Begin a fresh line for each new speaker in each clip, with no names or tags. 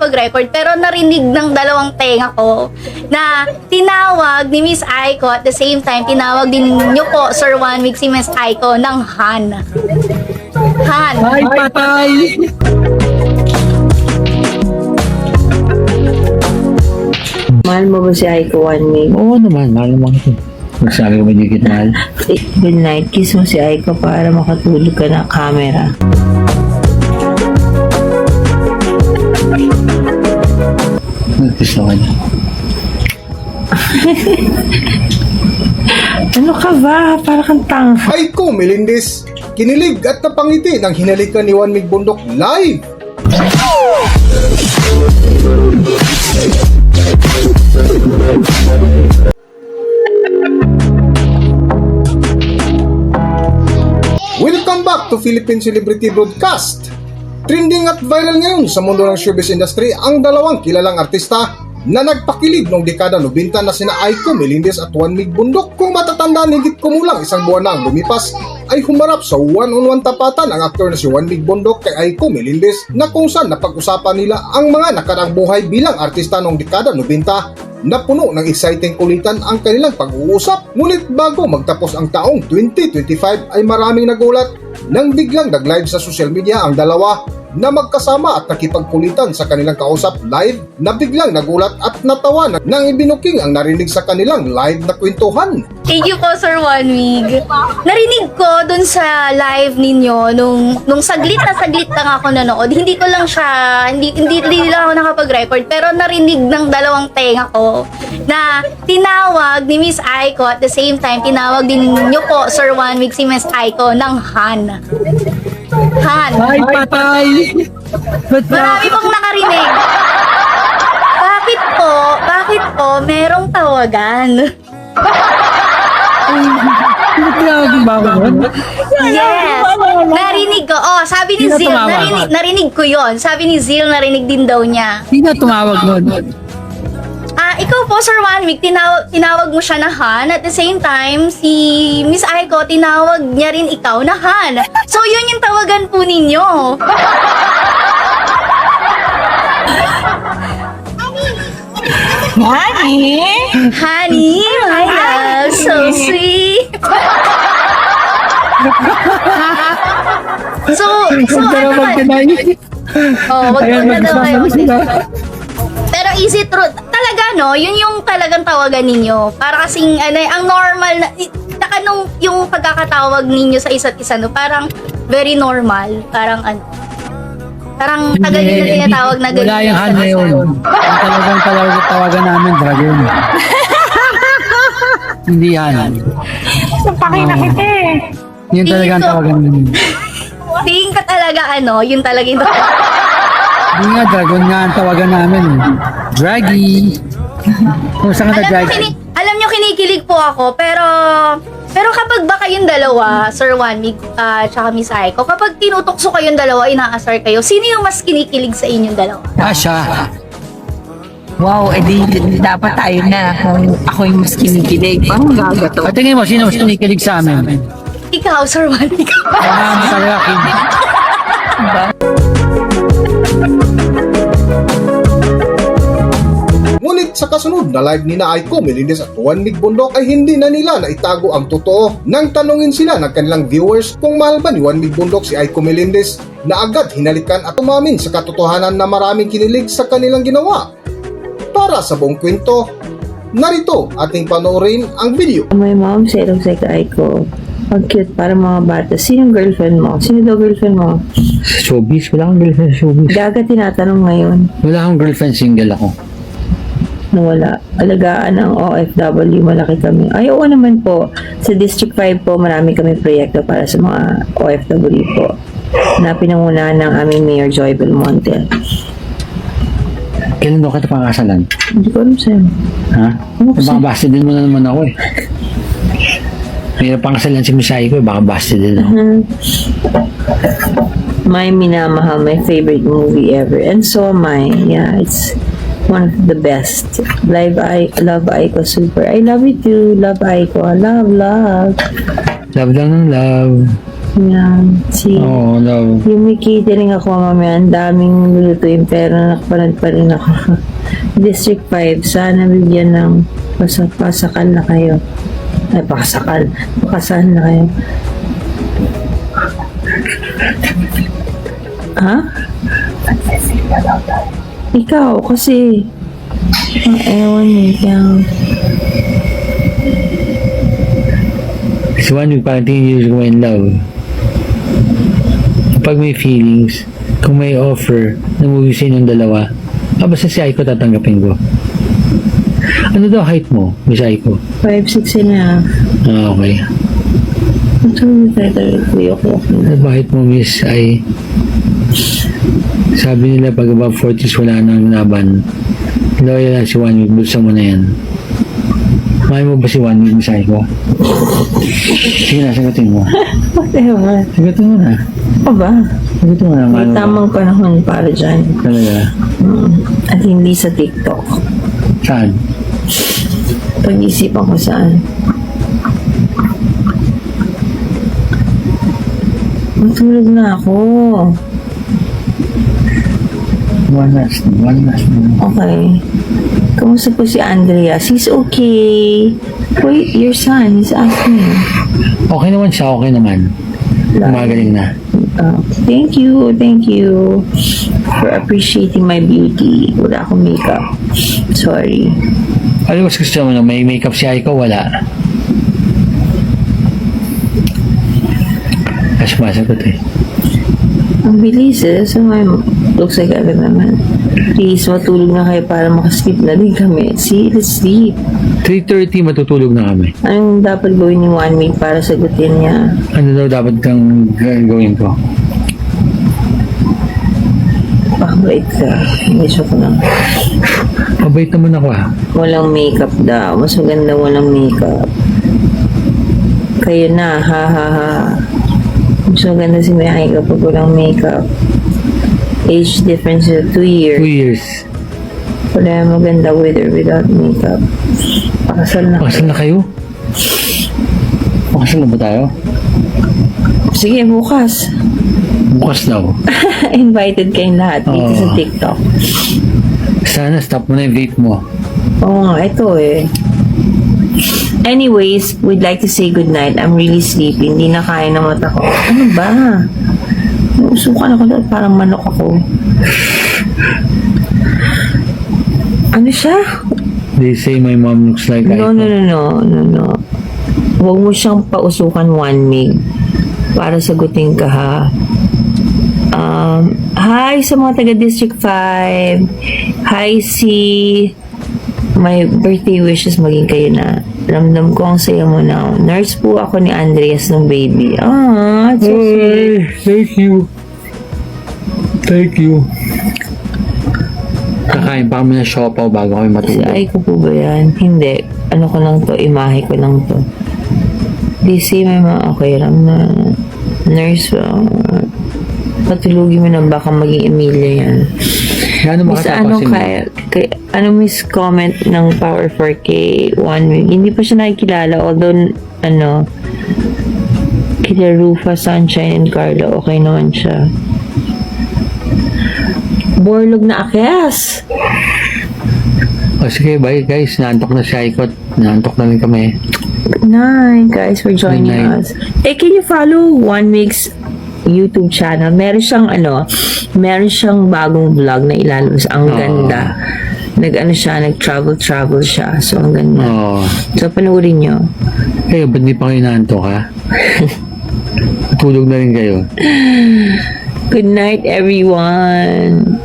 nakapag-record, pero narinig ng dalawang tenga ko na tinawag ni Miss Aiko at the same time, tinawag din niyo po, Sir One Week, si Miss Aiko ng Han. Han.
Ay, patay!
Mahal mo ba si Aiko One Week?
Oo naman, mahal naman ito. Magsabi ko may dikit mahal.
Good night. Kiss mo si Aiko para makatulog ka na camera.
Nagtis na kanya.
Ano ka ba? Para kang tanga.
Aiko Melendez, kinilig at napangiti ng hinalikan ni Juan Mig Bundok live. Welcome back to Philippine Celebrity Broadcast. Trending at viral ngayon sa mundo ng showbiz industry ang dalawang kilalang artista na nagpakilig noong dekada 90 na sina Aiko Melendez at Juan Mig Bundok. Kung matatandaan, higit kumulang isang buwan na ang lumipas ay humarap sa one-on-one tapatan ang aktor na si Juan Mig Bundok kay Aiko Melendez na kung saan napag-usapan nila ang mga nakarang buhay bilang artista noong dekada 90 na puno ng exciting kulitan ang kanilang pag-uusap. Ngunit bago magtapos ang taong 2025 ay maraming nagulat nang biglang nag-live sa social media ang dalawa na magkasama at nakipagkulitan sa kanilang kausap live na biglang nagulat at natawa nang ibinuking ang narinig sa kanilang live na kwentuhan.
Thank you po, Sir One Week. Narinig ko dun sa live ninyo nung saglit lang ako nanood. Hindi ko lang siya, hindi lang ako nakapag-record, pero narinig ng dalawang tenga ko na tinawag ni Miss Aiko at the same time, tinawag din niyo po, Sir One Week, si Miss Aiko ng Han. Han.
Ay, patay! Ba't
Marami pong nakarinig. Bakit po merong tawagan?
tinawag ba ako nun?
Yes. Narinig ko. Oh, sabi ni
Sino
Zil,
tumawag?
narinig ko yon. Sabi ni Zil, narinig din daw niya.
Sino tumawag nun?
Ikaw po, Sir One Week, tinawag mo siya na Han. At the same time, si Miss Aiko, tinawag niya rin ikaw na Han. So, yun yung tawagan po ninyo.
Honey?
Honey, my love, so sweet. so
Pero
ano
magkanay.
wag
Ayan,
na daw kayo.
magsasama sila.
Pero is it true? Talaga, no? Yun yung talagang tawagan ninyo. Para kasing, ang normal na, saka nung yung pagkakatawag ninyo sa isa't isa, no? Parang very normal. Parang, parang tagal nyo na tinatawag na ganyan.
Wala yung Han na yun. Ang talagang tawagan namin, Dragon. Hindi Han.
Pakinakit eh.
Yun talaga ang tawagan namin.
Tingin ka talaga, yun talaga yung
Hindi nga, Dragon nga ang tawagan namin. Draggy. Kung saan ka na-draggy?
Alam nyo, kinikilig po ako, pero kapag ba kayong dalawa, Sir One Week, tsaka Miss Aiko, kapag tinutokso kayong dalawa, inaasar kayo, sino yung mas kinikilig sa inyong dalawa?
Siya.
Wow, edi dapat tayo na kung ako yung mas kinikilig. Parang gagato.
At tingin mo, sino mas kinikilig sa amin?
Ikaw, Sir One Week.
Talaga, Kim.
Ngunit sa kasunod na live ni na Aiko Melendez at Juan Mig Bundok ay hindi na nila naitago ang totoo nang tanungin sila ng kanilang viewers kung mahal ba ni Juan Mig Bundok si Aiko Melendez, na agad hinalikan at umamin sa katotohanan na maraming kinilig sa kanilang ginawa. Para sa buong kwento, narito ating panoorin ang video.
My mom said, looks like Aiko. Ang cute, para mga bata. Sinong girlfriend mo? Sino daw girlfriend mo?
Showbiz? Wala akong girlfriend sa showbiz.
Gaga tinatanong ngayon.
Wala akong girlfriend, single ako.
Nawala. Alagaan ng OFW, malaki kami. Ay, oo naman po. Sa District 5 po, marami kami proyekto para sa mga OFW po. Na pinangunahan ng aming Mayor Joy Belmonte.
Kailan daw kita pangkasalan?
Hindi ko alam sa'yo.
Ha?
Ano kasi?
Baka basta din mo na naman ako eh. Mayroon pangkasalan si Misay ko eh. Baka basta din ako.
My Minamahal, my favorite movie ever. And so am I. Yeah, it's one of the best. Love Aiko super. I love you too. Love Aiko. Love.
Love lang ng love.
Yan. Si,
Oo, love.
yung may catering ako mamaya, ang daming lulutuin pero nakapanood pa rin ako. District 5, sana bigyan ng pasakal na kayo. Ay, pakasal na kayo. Ha? Ikaw, kasi ewan eh, kaya
Si 1 week parang tingin ko in love. Pag may feelings, kung may offer na movie sa inyong dalawa, basta si Aiko tatanggapin ko. Ano daw height mo, Miss Aiko?
5'6" na.
Okay.
Ito, okay.
Ano ba height mo, Miss Ay? Sabi nila pag above 40s wala nang laban. Loyal lang si 1 week, bulsa mo na yan. Mahal mo ba si 1 week, Miss Aiko? Sige na, sagutin mo.
Whatever.
Sagutin mo na.
O ba?
Sagutin mo na.
May
mahal mo ba?
tamang panahon para dyan.
Talaga.
At hindi sa TikTok.
Saan?
Pag-isipan ko saan. Matulog na ako.
One last.
Okay. Kamusta po si Andrea? He's okay. Wait, your son, he's asking.
Okay naman siya, okay naman. Gumagaling na.
Thank you for appreciating my beauty. Wala akong makeup. Sorry.
Ano mas gusto mo na may makeup si Aiko? Wala. Mas masagot eh.
Ang bilis eh. So, looks like agad naman. Please, matulog na kayo para makasleep na din kami. See, let's sleep.
3:30 matutulog na kami.
Anong dapat gawin ni 1 week para sagutin niya?
Ano daw dapat kang gawin ko?
Pakabait ka. Hindi siya ko lang.
Mabait naman ako ah.
Walang makeup daw. Mas maganda walang makeup. Kayo na, ha ha ha. Mas maganda si Miyay kapag walang makeup. Age difference is 2 years.
2 years.
Wala maganda with or without makeup. Pakasal na.
Pakasal na kayo? Pakasal na ba tayo?
Sige, bukas.
Bukas daw.
Invited kayong lahat dito sa
Oo.
TikTok.
Sana stop mo na yung vape mo.
Oo nga, ito eh. Anyways, we'd like to say good night. I'm really sleepy. Hindi na kaya ng mata ko. Ano ba? Usukan ako doon. Parang manok ako. Ano siya?
They say my mom looks like
No.
Aiko.
Huwag mo siyang pausukan 1 mig. Para sagutin ka ha. Hi sa mga taga District 5. Hi si my birthday wishes maging kayo na. Ramdam ko ang saya mo now. Nurse po ako ni Andreas ng baby. It's so sweet.
Thank you. Thank you. Kakain pa kami ng siopaw bago kami
Si
matulog.
Aiko po ba yan? Hindi. Ano ko lang to? Imahe ko lang to. DC may mga okay ram na nurse. Patulugin mo na baka maging Emilia yan.
Ano
Miss,
makatapos
ano
si
ano miss comment ng Power 4K 1 week? Hindi pa siya nakikilala. Although, kila Rufa, Sunshine, and Carla, okay naman siya. Borlog na akyas!
O sige, bye guys. Naantok na si Aiko. Naantok na rin kami.
Good night, guys, for joining
Good night.
us. Can you follow 1 week's YouTube channel? Meron siyang bagong vlog na ilalabas. Ang ganda. Nag-travel siya. So, ang ganda.
Oo.
So, panoorin nyo.
Kayo, ba't di pa kayo naantok ha? Tulog na rin kayo.
Good night, everyone.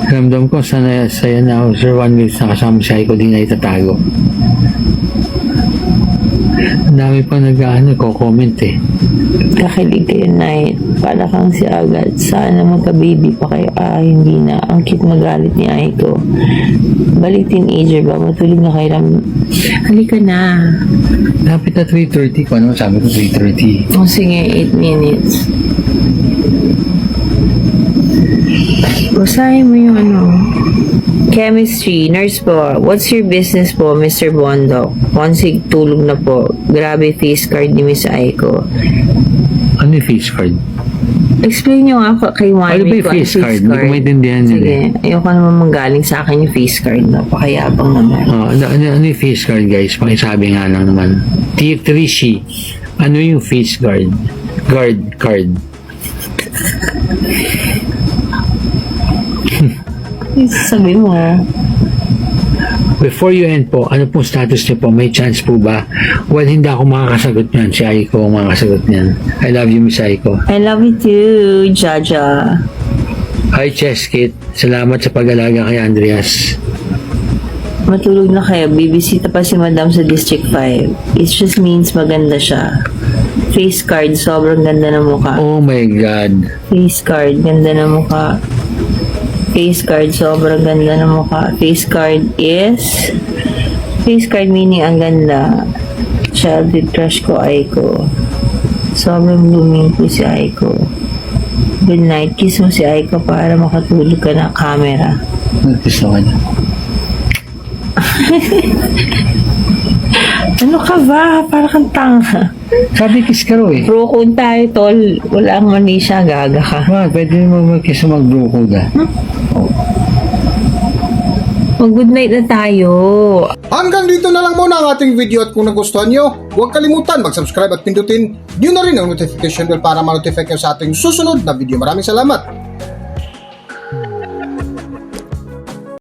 Ramdam ko sana saya na ako. Sir, 1 week nakasama si Aiko, di na itatago. Ang dami pang ko-comment eh.
Kakilig kayo, night. Para kang si Agat. Sana magka-baby pa kayo. Hindi na. Ang cute magalit ni Aiko. Balik teenager ba? Matulog na kayo. Halika na.
Lapit na 3:30 ko. Ano sabi ko 3:30?
O sige, 8 minutes. Basahin mo yung Chemistry, nurse po. What's your business po, Mr. Bondok? Consig, tulog na po. Grabe face card ni Miss Aiko.
Ano yung face card?
Explain nyo nga kay One
Ano ba
Week
yung
kung ano
face card? Hindi ko maintindihan yun.
Sige, ayoko naman manggaling sa akin yung face card. Napakayabang naman.
Ano yung face card, guys? Pakisabi nga lang naman. T3C. Ano yung face guard? Card.
Sabi mo,
Before you end po, ano pong status niyo po? May chance po ba? Well, hindi ako makakasagot niyan. Si Aiko ang makakasagot niyan. I love you, Miss Aiko.
I love you too, Jaja.
Hi, Cheskit. Salamat sa pag-alaga kay Andreas.
Matulog na kayo. Bibisita pa si Madam sa District 5. It just means maganda siya. Face card, sobrang ganda ng mukha.
Oh my God.
Face card, ganda ng mukha. Face card, sobrang ganda ng mukha. Face card is... Face card meaning ang ganda. Childhood crush ko, Aiko. Sobrang blooming po si Aiko. Good night. Kiss mo si Aiko para makatulog ka ng camera.
Nagkiss ako niya.
Ano ka ba? Para kang tanga.
Sabi kiss ka raw eh.
Brokod tayo, tol. Wala ang mani siya. Gaga ka.
Pwede mo mag-kiss o mag-bro ka.
Mag-good night na tayo.
Hanggang dito na lang muna ang ating video at kung nagustuhan nyo, huwag kalimutan mag-subscribe at pindutin nyo na rin ang notification bell para ma-notify kayo sa ating susunod na video. Maraming salamat!